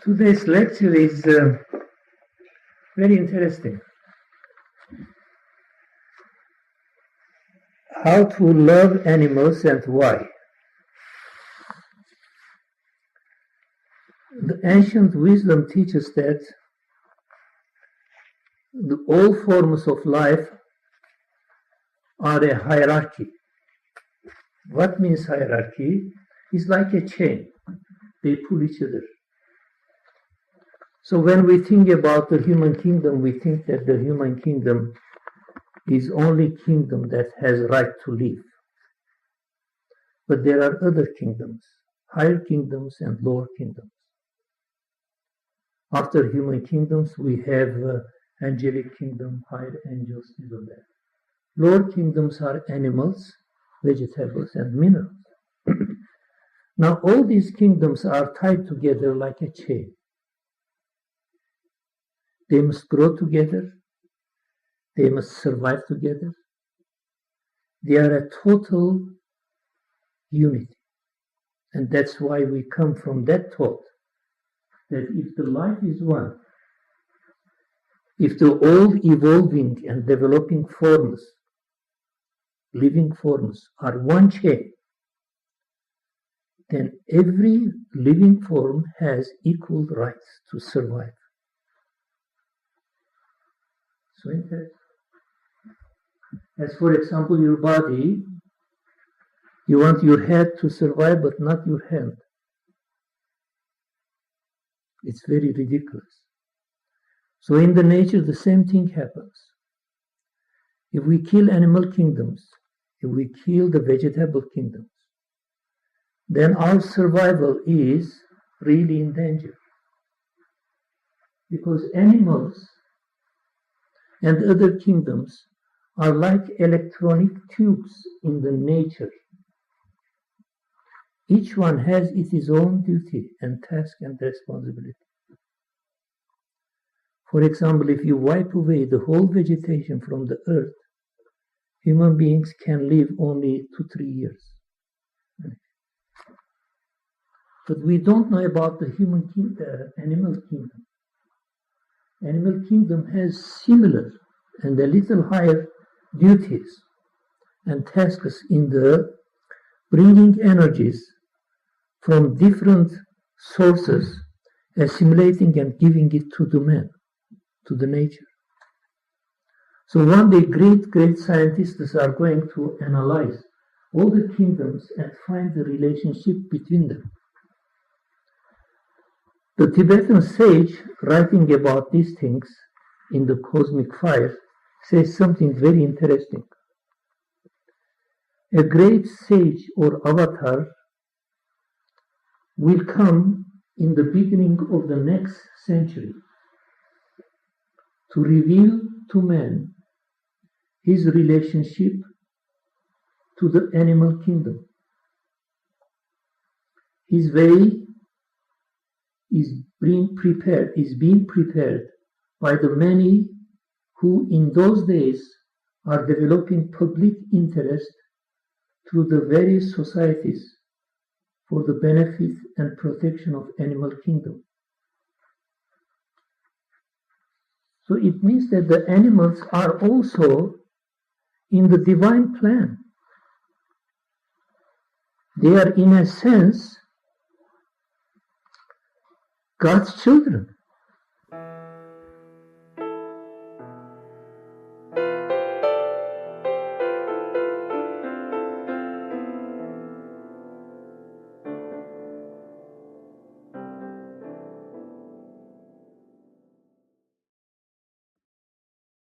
Today's lecture is very interesting. How to love animals and why. The ancient wisdom teaches that all forms of life are a hierarchy. What means hierarchy? It's like a chain. They pull each other. So when we think about the human kingdom, we think that the human kingdom is only kingdom that has right to live. But there are other kingdoms, higher kingdoms and lower kingdoms. After human kingdoms, we have angelic kingdom, higher angels, this or that. Lower kingdoms are animals, vegetables, and minerals. Now all these kingdoms are tied together like a chain. They must grow together. They must survive together. They are a total unity. And that's why we come from that thought that if the life is one, if the all evolving and developing forms, living forms, are one chain, then every living form has equal rights to survive. So interesting. As for example, your body, you want your head to survive, but not your hand. It's very ridiculous. So in the nature, the same thing happens. If we kill animal kingdoms, if we kill the vegetable kingdoms, then our survival is really in danger. Because animals and other kingdoms are like electronic tubes in the nature. Each one has its own duty and task and responsibility. For example, if you wipe away the whole vegetation from the earth, human beings can live only 2-3 years. But we don't know about the animal kingdom. Animal kingdom has similar and a little higher duties and tasks in the bringing energies from different sources, assimilating and giving it to the man, to the nature. So one day great scientists are going to analyze all the kingdoms and find the relationship between them. The Tibetan sage, writing about these things in the Cosmic Fire, says something very interesting. A great sage or avatar will come in the beginning of the next century to reveal to man his relationship to the animal kingdom. His way is being prepared by the many who in those days are developing public interest through the various societies for the benefit and protection of animal kingdom. So it means that the animals are also in the divine plan. They are in a sense God's children.